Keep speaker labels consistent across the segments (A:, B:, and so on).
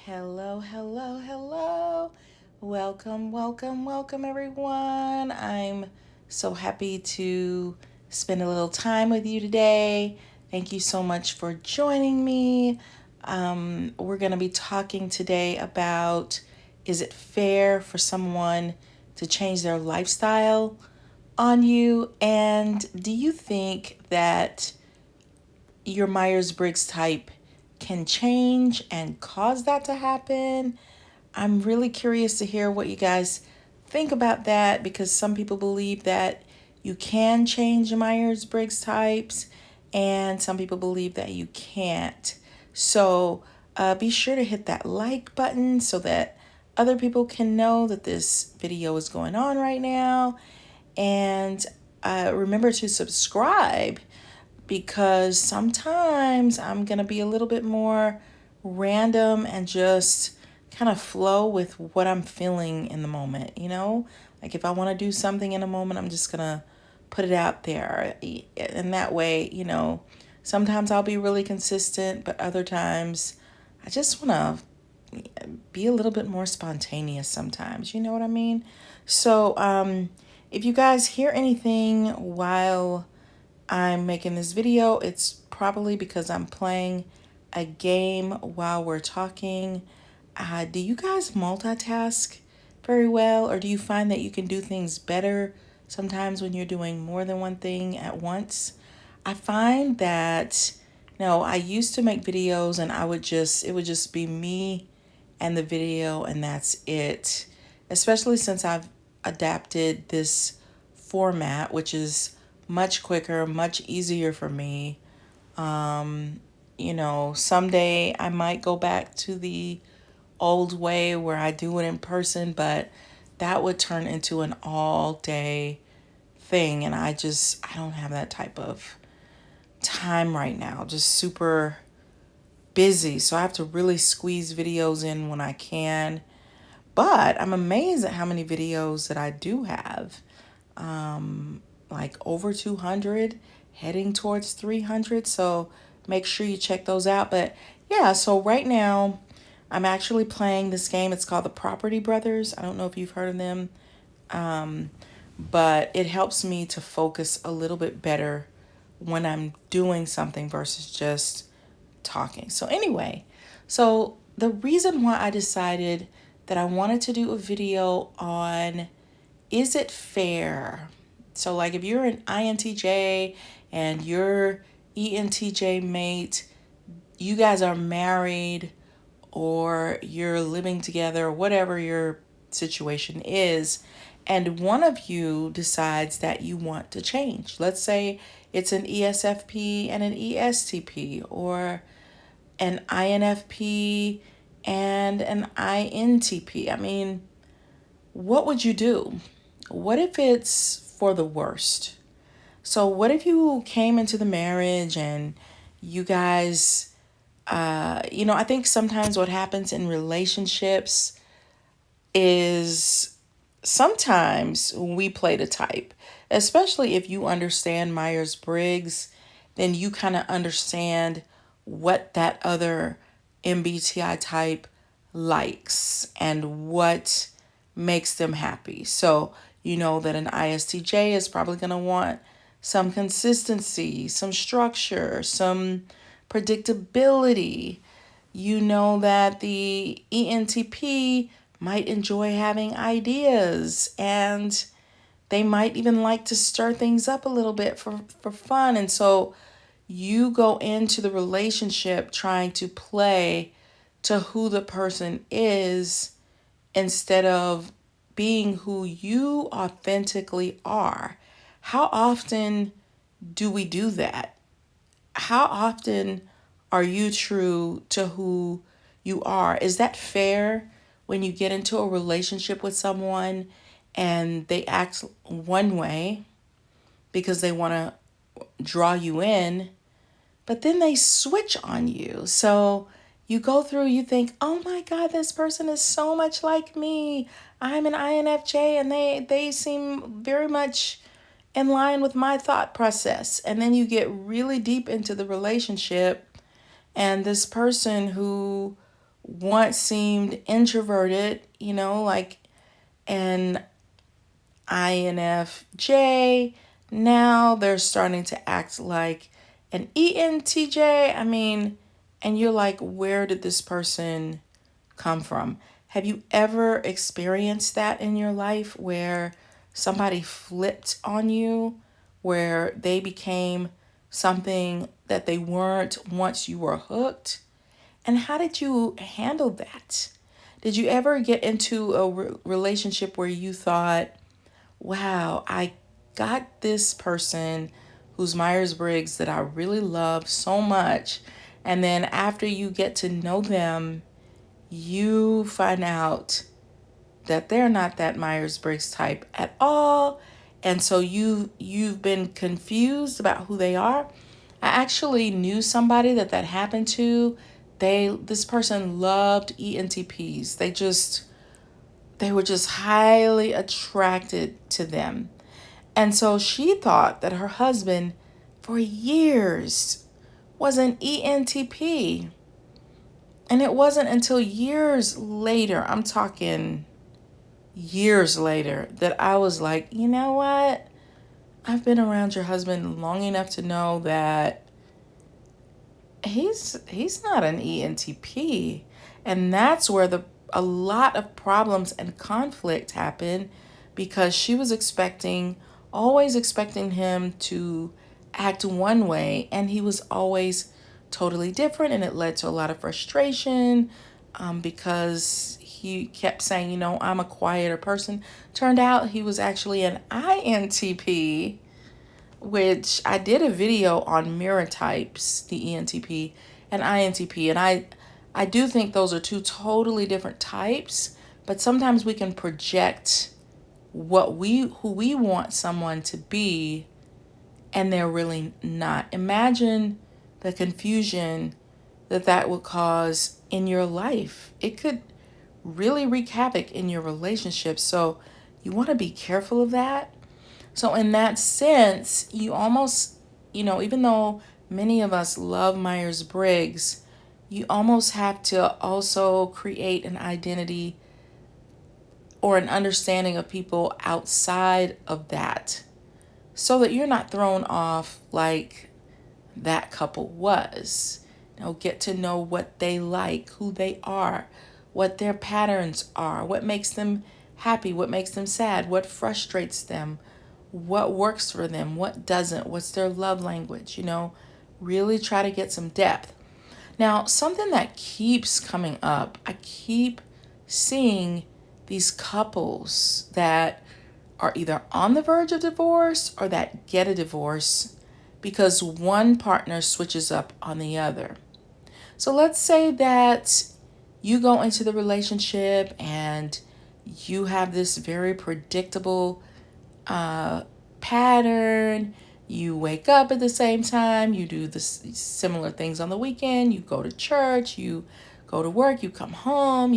A: Hello, hello, hello. Welcome, everyone. I'm so happy to spend a little time with you today. Thank you so much for joining me. We're going to be talking today about, is it fair for someone to change their lifestyle on you? And do you think that your Myers-Briggs type can change and cause that to happen? I'm really curious to hear what you guys think about that, because some people believe that you can change your Myers-Briggs types and some people believe that you can't. So be sure to hit that like button so that other people can know that this video is going on right now. And remember to subscribe, because sometimes I'm going to be a little bit more random and just kind of flow with what I'm feeling in the moment, you know? Like if I want to do something in a moment, I'm just going to put it out there. And that way, sometimes I'll be really consistent, but other times I just want to be a little bit more spontaneous sometimes, you know what I mean? So, if you guys hear anything while I'm making this video, it's probably because I'm playing a game while we're talking. Do you guys multitask very well, or do you find that you can do things better sometimes when you're doing more than one thing at once? I find that, I used to make videos and it would just be me and the video, and that's it. Especially since I've adapted this format, which is much quicker, much easier for me. Someday I might go back to the old way where I do it in person, but that would turn into an all day thing. And I don't have that type of time right now. Just super busy. So I have to really squeeze videos in when I can. But I'm amazed at how many videos that I do have. Like over 200, heading towards 300. So make sure you check those out. But yeah, so right now I'm actually playing this game. It's called the Property Brothers. I don't know if you've heard of them, but it helps me to focus a little bit better when I'm doing something versus just talking. So anyway, so the reason why I decided that I wanted to do a video on, is it fair? So like if you're an INTJ and your ENTJ mate, you guys are married or you're living together, whatever your situation is, and one of you decides that you want to change. Let's say it's an ESFP and an ESTP, or an INFP and an INTP. I mean, what would you do? What if it's for the worst? So, what if you came into the marriage and you guys, I think sometimes what happens in relationships is sometimes we play the type, especially if you understand Myers-Briggs, then you kind of understand what that other MBTI type likes and what makes them happy. So you know that an ISTJ is probably going to want some consistency, some structure, some predictability. You know that the ENTP might enjoy having ideas, and they might even like to stir things up a little bit for fun. And so you go into the relationship trying to play to who the person is instead of being who you authentically are. How often do we do that? How often are you true to who you are? Is that fair when you get into a relationship with someone and they act one way because they want to draw you in, but then they switch on you? So you go through, you think, oh my God, this person is so much like me. I'm an INFJ and they seem very much in line with my thought process. And then you get really deep into the relationship, and this person who once seemed introverted, you know, like an INFJ. Now they're starting to act like an ENTJ. I mean, and you're like, where did this person come from? Have you ever experienced that in your life where somebody flipped on you, where they became something that they weren't once you were hooked? And how did you handle that? Did you ever get into a relationship where you thought, wow, I got this person who's Myers-Briggs that I really love so much, and then after you get to know them, you find out that they're not that Myers-Briggs type at all, and so you've been confused about who they are? I actually knew somebody that happened to. This person loved ENTPs. They were just highly attracted to them. And so she thought that her husband for years was an ENTP. And it wasn't until years later, I'm talking years later, that I was like, you know what? I've been around your husband long enough to know that he's not an ENTP. And that's where a lot of problems and conflict happen, because she was always expecting him to act one way, and he was always totally different, and it led to a lot of frustration, because he kept saying, you know, I'm a quieter person. Turned out he was actually an INTP, which I did a video on mirror types, the ENTP and INTP, and I do think those are two totally different types, but sometimes we can project who we want someone to be, and they're really not. Imagine the confusion that would cause in your life. It could really wreak havoc in your relationship. So you want to be careful of that. So in that sense, you almost, even though many of us love Myers-Briggs, you almost have to also create an identity or an understanding of people outside of that, so that you're not thrown off like that couple was. Get to know what they like, who they are, what their patterns are, what makes them happy, what makes them sad, what frustrates them, what works for them, what doesn't, what's their love language, really try to get some depth. Now, something that keeps coming up, I keep seeing these couples that are either on the verge of divorce or that get a divorce because one partner switches up on the other. So let's say that you go into the relationship and you have this very predictable pattern. You wake up at the same time, you do the similar things on the weekend, you go to church, you go to work, you come home,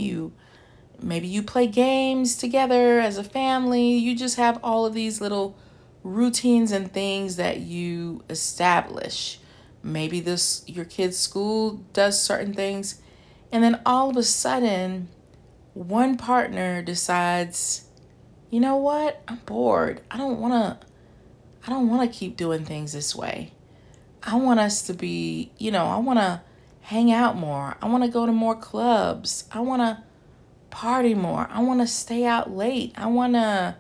A: maybe you play games together as a family. You just have all of these little routines and things that you establish. Maybe your kid's school does certain things, and then all of a sudden one partner decides, you know what? I'm bored. I don't want to keep doing things this way. I want us to be, I want to hang out more. I want to go to more clubs. I want to party more. I want to stay out late. I want us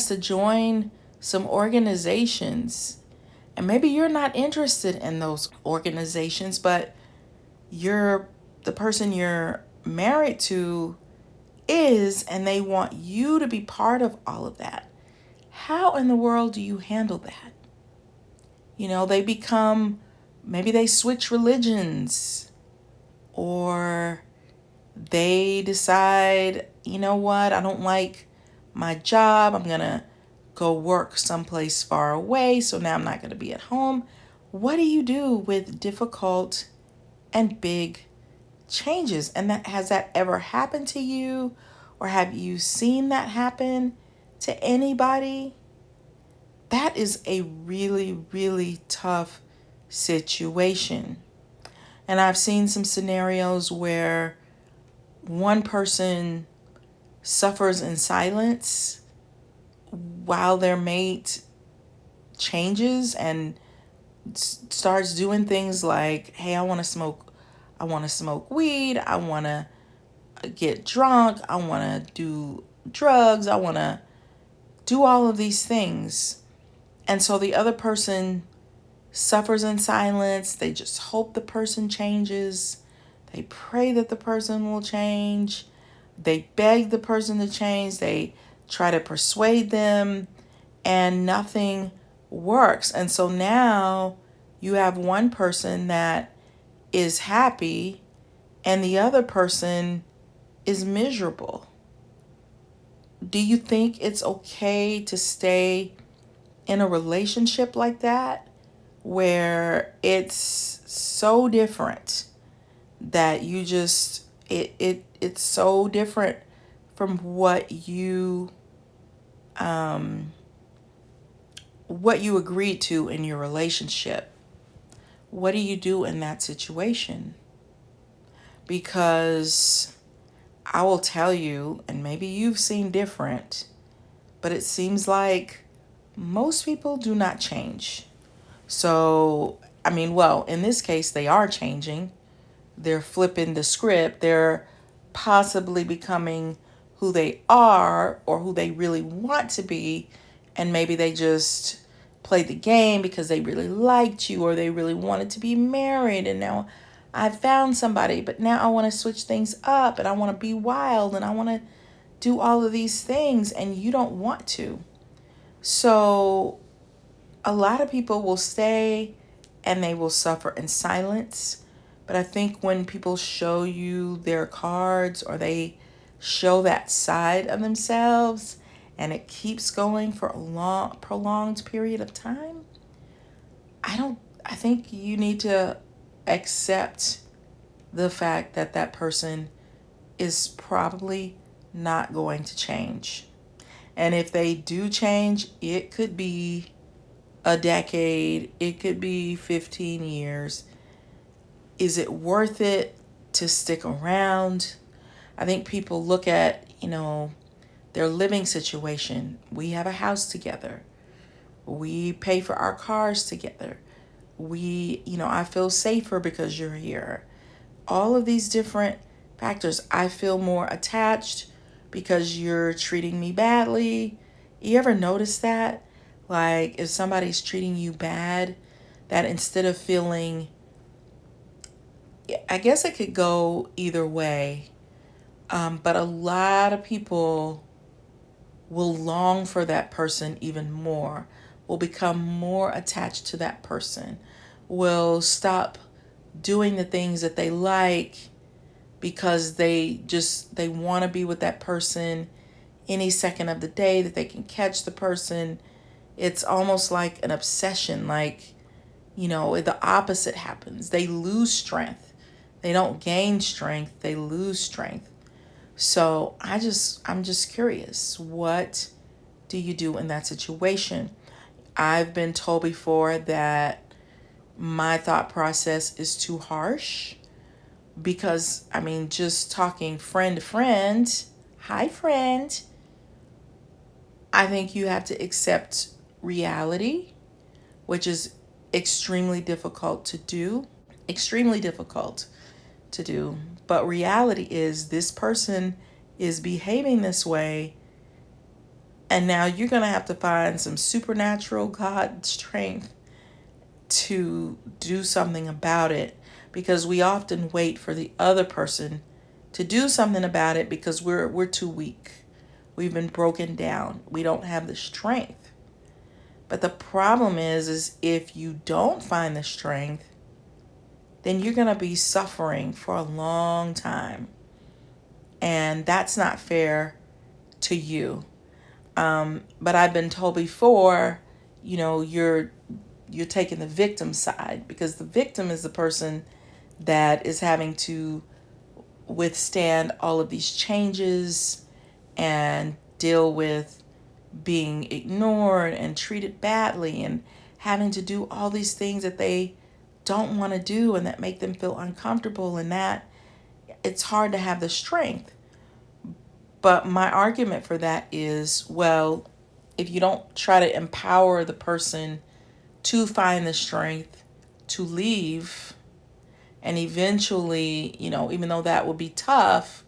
A: to join some organizations. And maybe you're not interested in those organizations, but the person you're married to is, and they want you to be part of all of that. How in the world do you handle that? Maybe they switch religions, or they decide, you know what, I don't like my job. I'm going to go work someplace far away, so now I'm not going to be at home. What do you do with difficult and big changes? And has that ever happened to you? Or have you seen that happen to anybody? That is a really, really tough situation. And I've seen some scenarios where one person suffers in silence while their mate changes and starts doing things like, hey, I want to smoke weed, I want to get drunk, I want to do drugs, I want to do all of these things. And so the other person suffers in silence. They just hope the person changes. They pray that the person will change. They beg the person to change. They try to persuade them, and nothing works. And so now you have one person that is happy and the other person is miserable. Do you think it's okay to stay in a relationship like that, where it's so different that you just it's so different from what you agreed to in your relationship? What do you do in that situation? Because I will tell you, and maybe you've seen different, but it seems like most people do not change. So, I mean, well, in this case, they are changing. They're flipping the script. They're possibly becoming who they are or who they really want to be. And maybe they just played the game because they really liked you or they really wanted to be married. And now I found somebody, but now I want to switch things up and I want to be wild and I want to do all of these things, and you don't want to. So a lot of people will stay and they will suffer in silence. But I think when people show you their cards or they show that side of themselves and it keeps going for a long, prolonged period of time, I think you need to accept the fact that that person is probably not going to change. And if they do change, it could be a decade, it could be 15 years. Is it worth it to stick around? I think people look at, their living situation. We have a house together. We pay for our cars together. I feel safer because you're here. All of these different factors. I feel more attached because you're treating me badly. You ever notice that? Like if somebody's treating you bad, that instead of feeling, I guess it could go either way. But a lot of people will long for that person even more, will become more attached to that person, will stop doing the things that they like because they want to be with that person any second of the day that they can catch the person. It's almost like an obsession, like, the opposite happens. They lose strength. They don't gain strength, they lose strength. So I'm just curious, what do you do in that situation? I've been told before that my thought process is too harsh because, just talking friend to friend, hi friend, I think you have to accept reality, which is extremely difficult to do. Extremely difficult to do. But reality is this person is behaving this way, and now you're going to have to find some supernatural God strength to do something about it, because we often wait for the other person to do something about it because we're too weak. We've been broken down. We don't have the strength. But the problem is if you don't find the strength, then you're going to be suffering for a long time. And that's not fair to you. But I've been told before, you're taking the victim side, because the victim is the person that is having to withstand all of these changes and deal with being ignored and treated badly and having to do all these things that they don't want to do and that make them feel uncomfortable, and that it's hard to have the strength. But my argument for that is, well, if you don't try to empower the person to find the strength to leave, and eventually, even though that will be tough,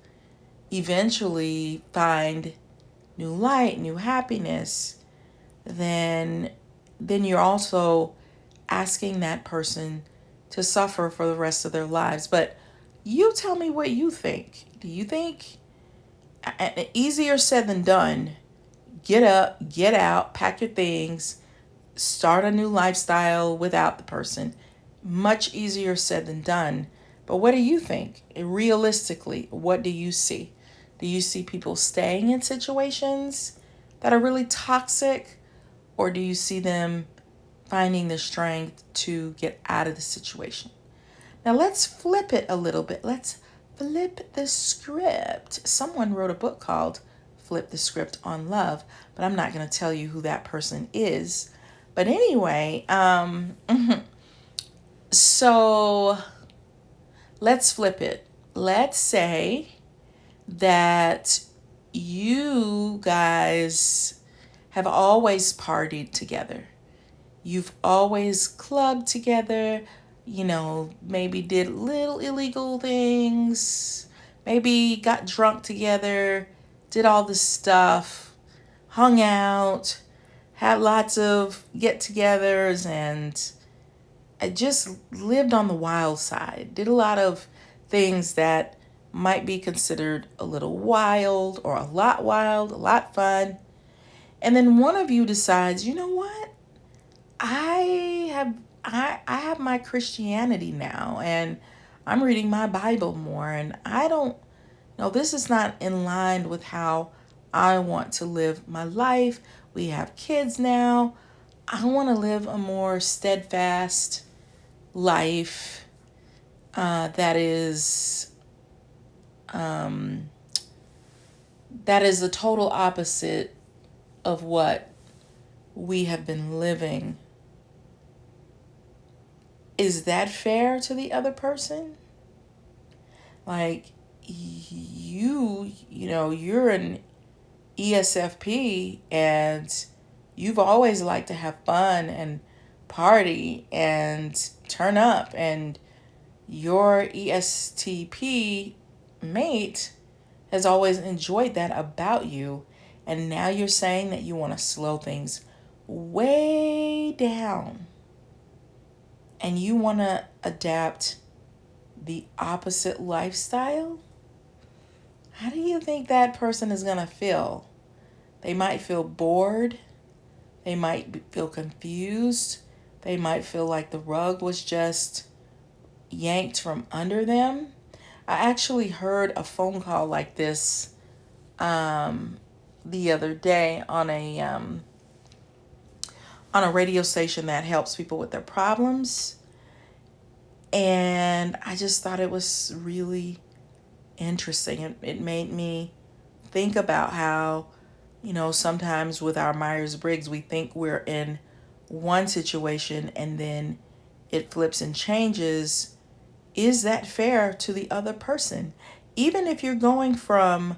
A: eventually find new light, new happiness, then you're also asking that person to suffer for the rest of their lives. But you tell me what you think. Do you think easier said than done? Get up, get out, pack your things, start a new lifestyle without the person. Much easier said than done. But what do you think? Realistically, what do you see? Do you see people staying in situations that are really toxic? Or do you see them finding the strength to get out of the situation? Now let's flip it a little bit. Let's flip the script. Someone wrote a book called Flip the Script on Love, but I'm not going to tell you who that person is. But anyway, so let's flip it. Let's say that you guys have always partied together. You've always clubbed together, maybe did little illegal things, maybe got drunk together, did all this stuff, hung out, had lots of get-togethers, and I just lived on the wild side. Did a lot of things that might be considered a little wild or a lot fun. And then one of you decides, you know what? I have my Christianity now, and I'm reading my Bible more, and I don't know, this is not in line with how I want to live my life. We have kids now. I want to live a more steadfast life that is the total opposite of what we have been living. Is that fair to the other person? Like, you're an ESFP and you've always liked to have fun and party and turn up, and your ESTP mate has always enjoyed that about you, and now you're saying that you want to slow things way down and you want to adapt the opposite lifestyle? How do you think that person is going to feel? They might feel bored. They might feel confused. They might feel like the rug was just yanked from under them. I actually heard a phone call like this the other day on a radio station that helps people with their problems. And I just thought it was really interesting. It made me think about how, sometimes with our Myers-Briggs, we think we're in one situation and then it flips and changes. Is that fair to the other person? Even if you're going from,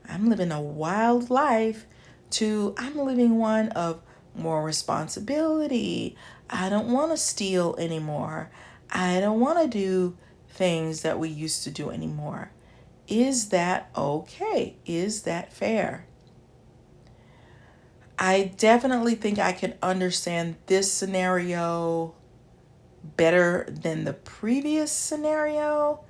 A: I'm living a wild life, to I'm living one of more responsibility. I don't want to steal anymore. I don't want to do things that we used to do anymore. Is that okay? Is that fair? I definitely think I can understand this scenario better than the previous scenario,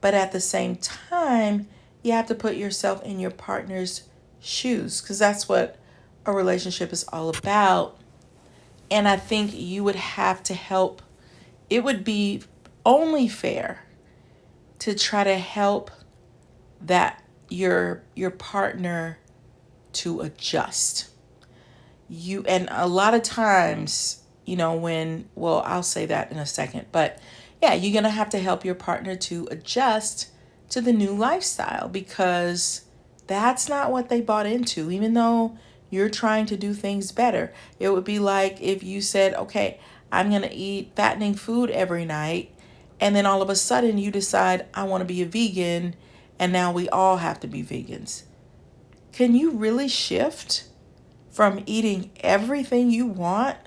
A: but at the same time, you have to put yourself in your partner's shoes, because that's what a relationship is all about. And I think you would have to help. It would be only fair to try to help that your partner to adjust. And a lot of times, I'll say that in a second, but yeah, you're going to have to help your partner to adjust to the new lifestyle, because that's not what they bought into. Even though you're trying to do things better, it would be like if you said, okay, I'm going to eat fattening food every night. And then all of a sudden you decide, I want to be a vegan. And now we all have to be vegans. Can you really shift from eating everything you want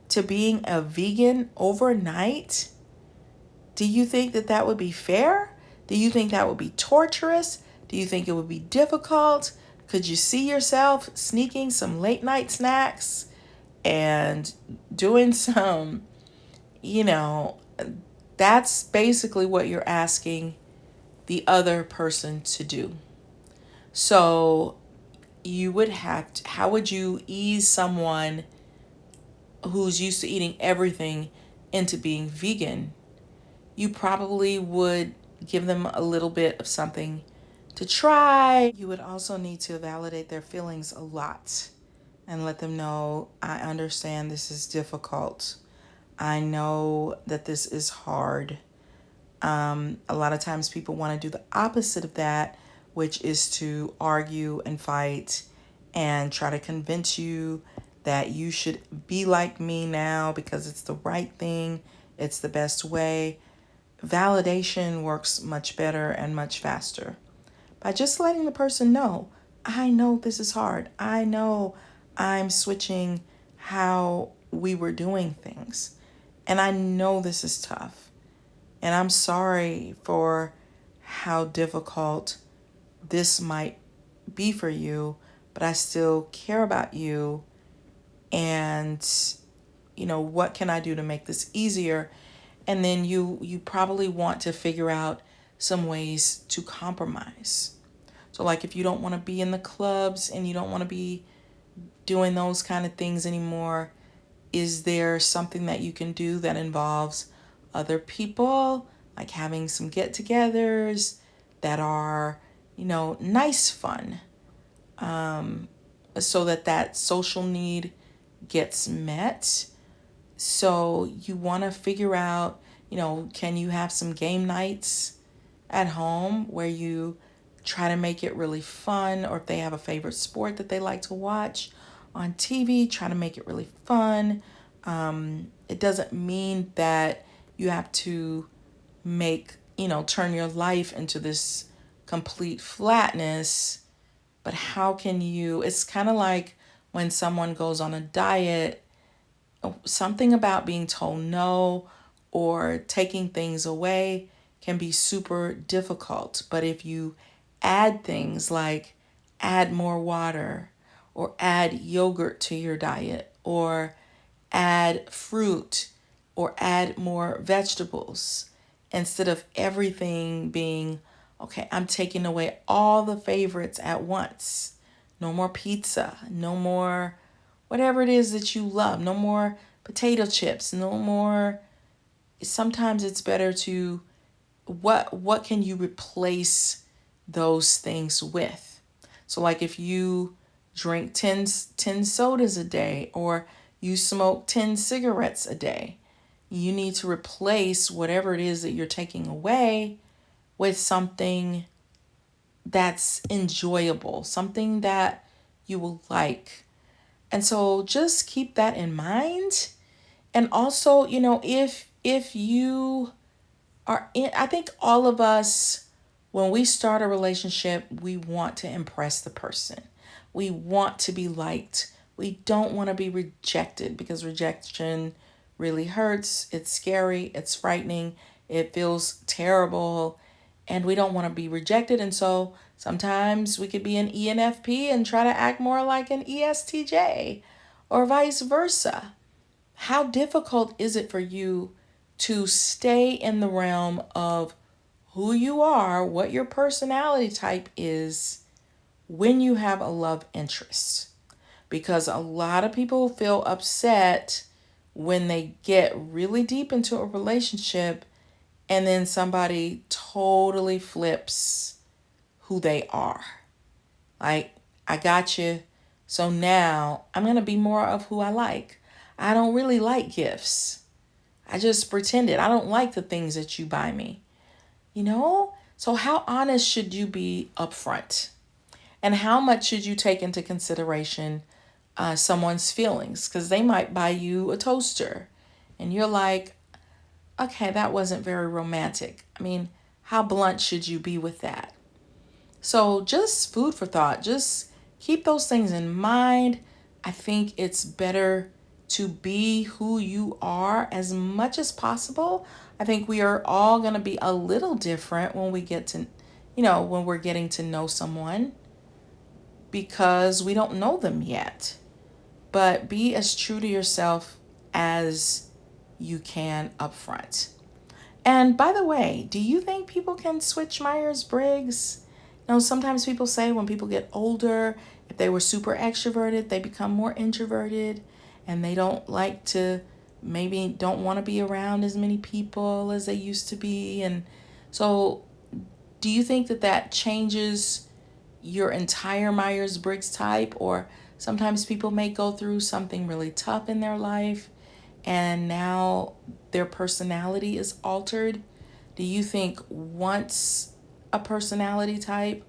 A: to being a vegan overnight? Do you think that that would be fair? Do you think that would be torturous? Do you think it would be difficult? Could you see yourself sneaking some late night snacks and doing some, you know, that's basically what you're asking the other person to do. So you would have to, how would you ease someone who's used to eating everything into being vegan? You probably would give them a little bit of something to try. You would also need to validate their feelings a lot and let them know, I understand this is difficult. I know that this is hard. A lot of times people want to do the opposite of that, which is to argue and fight and try to convince you that you should be like me now because it's the right thing, it's the best way. Validation works much better and much faster by just letting the person know, I know this is hard. I know I'm switching how we were doing things. And I know this is tough. And I'm sorry for how difficult this might be for you, but I still care about you. And, what can I do to make this easier? And then you probably want to figure out some ways to compromise. So like if you don't want to be in the clubs and you don't want to be doing those kind of things anymore, is there something that you can do that involves other people, like having some get-togethers that are, nice fun, so that social need gets met? So you want to figure out, can you have some game nights at home where you try to make it really fun, or if they have a favorite sport that they like to watch on TV, try to make it really fun. It doesn't mean that you have to turn your life into this complete flatness, but how can you, it's kind of like when someone goes on a diet, something about being told no or taking things away can be super difficult. But if you add things like add more water or add yogurt to your diet or add fruit or add more vegetables instead of everything being, okay, I'm taking away all the favorites at once. No more pizza, no more whatever it is that you love, no more potato chips, no more. Sometimes it's better to, what can you replace those things with? So like if you drink 10 sodas a day or you smoke 10 cigarettes a day, you need to replace whatever it is that you're taking away with something that's enjoyable, something that you will like. And so just keep that in mind. And also, if you are in, I think all of us, when we start a relationship, we want to impress the person. We want to be liked. We don't want to be rejected because rejection really hurts. It's scary. It's frightening. It feels terrible. And we don't want to be rejected. And so sometimes we could be an ENFP and try to act more like an ESTJ or vice versa. How difficult is it for you to stay in the realm of who you are, what your personality type is when you have a love interest? Because a lot of people feel upset when they get really deep into a relationship and then somebody totally flips who they are. Like, I got you. So now I'm going to be more of who I like. I don't really like gifts. I just pretended. I don't like the things that you buy me. So how honest should you be upfront? And how much should you take into consideration someone's feelings? Because they might buy you a toaster and you're like, okay, that wasn't very romantic. I mean, how blunt should you be with that? So just food for thought. Just keep those things in mind. I think it's better to be who you are as much as possible. I think we are all going to be a little different when we get to, when we're getting to know someone because we don't know them yet. But be as true to yourself as you can up front. And by the way, do you think people can switch Myers-Briggs? Sometimes people say when people get older, if they were super extroverted, they become more introverted and they maybe don't want to be around as many people as they used to be. And so do you think that changes your entire Myers-Briggs type? Or sometimes people may go through something really tough in their life and now their personality is altered. Do you think once a personality type,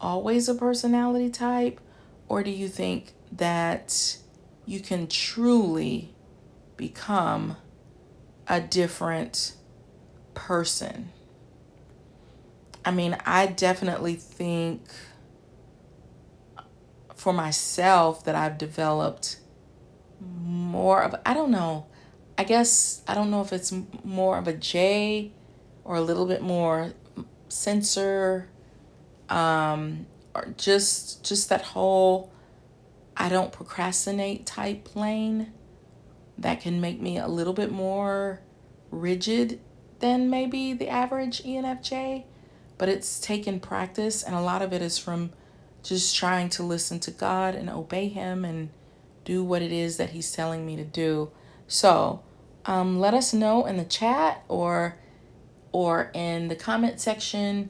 A: always a personality type? Or do you think that you can truly become a different person? I mean, I definitely think for myself that I've developed more of, I don't know, I guess, I don't know if it's more of a J or a little bit more censor, or just that whole I don't procrastinate type lane that can make me a little bit more rigid than maybe the average ENFJ. But it's taken practice, and a lot of it is from just trying to listen to God and obey Him and do what it is that He's telling me to do. So let us know in the chat or in the comment section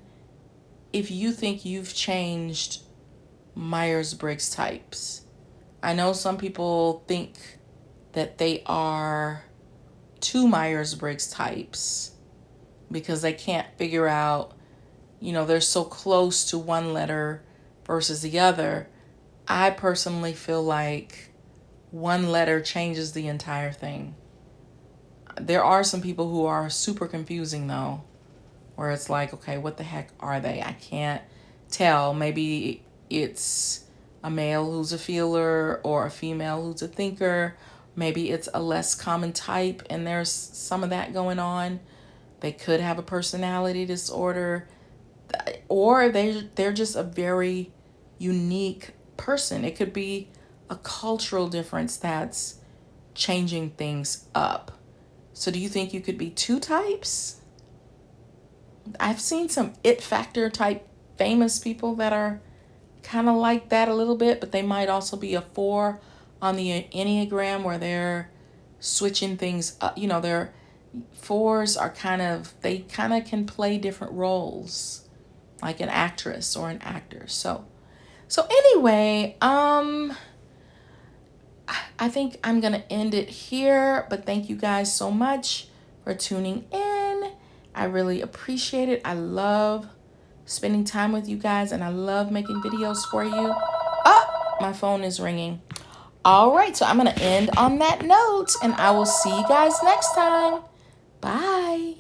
A: if you think you've changed Myers-Briggs types. I know some people think that they are two Myers-Briggs types because they can't figure out, they're so close to one letter versus the other. I personally feel like one letter changes the entire thing. There are some people who are super confusing though, where it's like, okay, what the heck are they? I can't tell. Maybe it's a male who's a feeler or a female who's a thinker. Maybe it's a less common type and there's some of that going on. They could have a personality disorder, or they're just a very unique person. It could be a cultural difference that's changing things up. So do you think you could be two types? I've seen some it factor type famous people that are kind of like that a little bit, but they might also be a 4 on the Enneagram where they're switching things up. Their 4s are they kind of can play different roles, like an actress or an actor. So anyway, I think I'm going to end it here, but thank you guys so much for tuning in. I really appreciate it. I love spending time with you guys, and I love making videos for you. Oh, my phone is ringing. All right, so I'm going to end on that note, and I will see you guys next time. Bye.